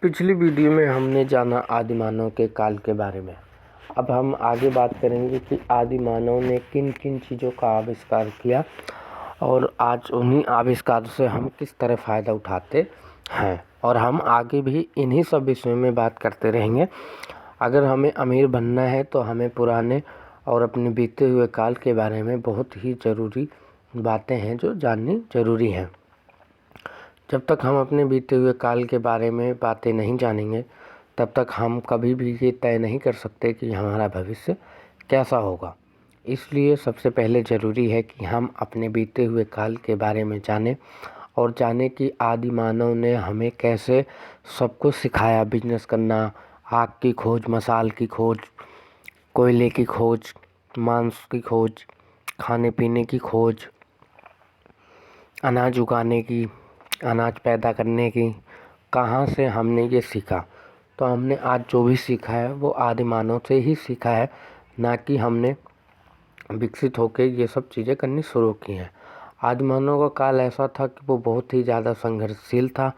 पिछली वीडियो में हमने जाना आदि मानव के काल के बारे में। अब हम आगे बात करेंगे कि आदि मानव ने किन किन चीज़ों का आविष्कार किया और आज उन्हीं आविष्कार से हम किस तरह फ़ायदा उठाते हैं, और हम आगे भी इन्हीं सब विषयों में बात करते रहेंगे। अगर हमें अमीर बनना है तो हमें पुराने और अपने बीते हुए काल के बारे में बहुत ही ज़रूरी बातें हैं जो जाननी ज़रूरी हैं। जब तक हम अपने बीते हुए काल के बारे में बातें नहीं जानेंगे तब तक हम कभी भी ये तय नहीं कर सकते कि हमारा भविष्य कैसा होगा। इसलिए सबसे पहले ज़रूरी है कि हम अपने बीते हुए काल के बारे में जानें और जानें कि आदि मानव ने हमें कैसे सब कुछ सिखाया। बिजनेस करना, आग की खोज, मसाल की खोज, कोयले की खोज, मांस की खोज, खाने पीने की खोज, अनाज उगाने की, अनाज पैदा करने की, कहाँ से हमने ये सीखा। तो हमने आज जो भी सीखा है वो आदि मानव से ही सीखा है, ना कि हमने विकसित होकर ये सब चीज़ें करनी शुरू की हैं। आदि मानव का काल ऐसा था कि वो बहुत ही ज़्यादा संघर्षशील था।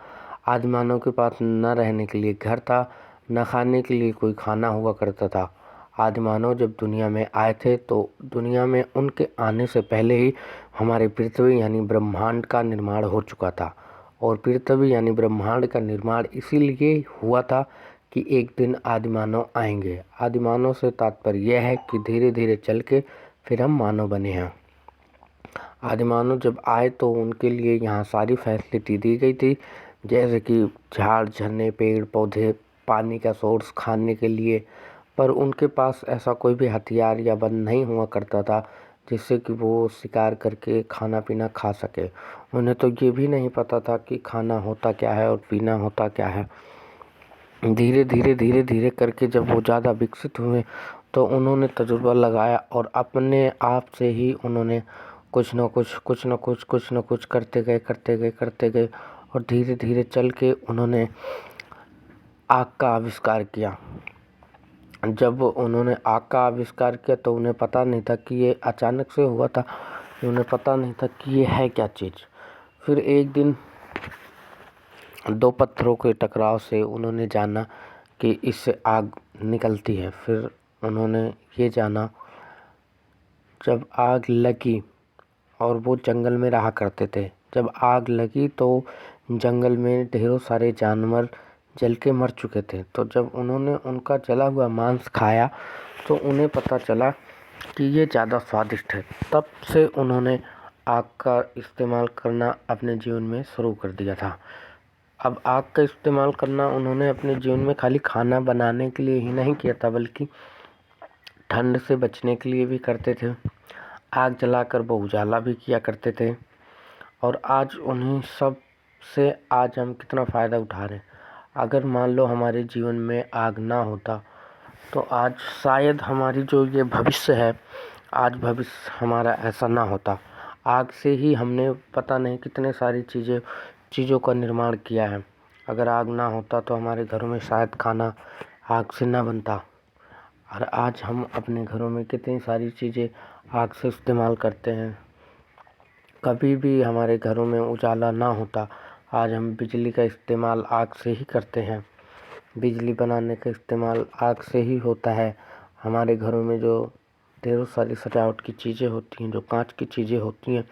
आदि मानव के पास न रहने के लिए घर था, न खाने के लिए कोई खाना हुआ करता था। आदि मानव जब दुनिया में आए थे तो दुनिया में उनके आने से पहले ही हमारे पृथ्वी यानी ब्रह्मांड का निर्माण हो चुका था। और पृथ्वी यानी ब्रह्मांड का निर्माण इसीलिए हुआ था कि एक दिन आदि मानव आएंगे। आदि मानव से तात्पर्य यह है कि धीरे धीरे चल के फिर हम मानव बने हैं। आदि मानव जब आए तो उनके लिए यहाँ सारी फैसिलिटी दी गई थी, जैसे कि झाड़, झरने, पेड़ पौधे, पानी का सोर्स, खाने के लिए। पर उनके पास ऐसा कोई भी हथियार या बल नहीं हुआ करता था जिससे कि वो शिकार करके खाना पीना खा सके। उन्हें तो ये भी नहीं पता था कि खाना होता क्या है और पीना होता क्या है। धीरे धीरे करके जब वो ज़्यादा विकसित हुए तो उन्होंने तजुर्बा लगाया और अपने आप से ही उन्होंने कुछ न कुछ करते गए और धीरे धीरे चल के उन्होंने आग का आविष्कार किया। जब उन्होंने आग का आविष्कार किया तो उन्हें पता नहीं था कि ये अचानक से हुआ था, उन्हें पता नहीं था कि ये है क्या चीज़। फिर एक दिन दो पत्थरों के टकराव से उन्होंने जाना कि इससे आग निकलती है। फिर उन्होंने ये जाना, जब आग लगी और वो जंगल में रहा करते थे, जब आग लगी तो जंगल में ढेरों सारे जानवर जल के मर चुके थे। तो जब उन्होंने उनका जला हुआ मांस खाया तो उन्हें पता चला कि ये ज़्यादा स्वादिष्ट है। तब से उन्होंने आग का इस्तेमाल करना अपने जीवन में शुरू कर दिया था। अब आग का इस्तेमाल करना उन्होंने अपने जीवन में खाली खाना बनाने के लिए ही नहीं किया था, बल्कि ठंड से बचने के लिए भी करते थे। आग जलाकर वो उजाला भी किया करते थे। और आज उन्हीं सब से आज हम कितना फ़ायदा उठा रहे हैं। अगर मान लो हमारे जीवन में आग ना होता तो आज शायद हमारी जो ये भविष्य है, आज भविष्य हमारा ऐसा ना होता। आग से ही हमने पता नहीं कितने सारी चीज़ों का निर्माण किया है। अगर आग ना होता तो हमारे घरों में शायद खाना आग से ना बनता। और आज हम अपने घरों में कितनी सारी चीज़ें आग से इस्तेमाल करते हैं। कभी भी हमारे घरों में उजाला ना होता, आज हम बिजली का इस्तेमाल आग से ही करते हैं। बिजली बनाने का इस्तेमाल आग से ही होता है। हमारे घरों में जो ढेरों सारी सजावट की चीज़ें होती हैं, जो कांच की चीज़ें होती हैं,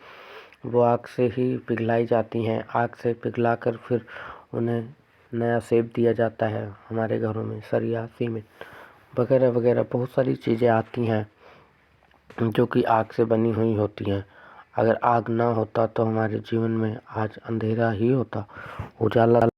वो आग से ही पिघलाई जाती हैं। आग से पिघला कर फिर उन्हें नया शेप दिया जाता है। हमारे घरों में सरिया, सीमेंट वगैरह वगैरह बहुत सारी चीज़ें आती हैं जो कि आग से बनी हुई होती हैं। अगर आग ना होता तो हमारे जीवन में आज अंधेरा ही होता, उजाला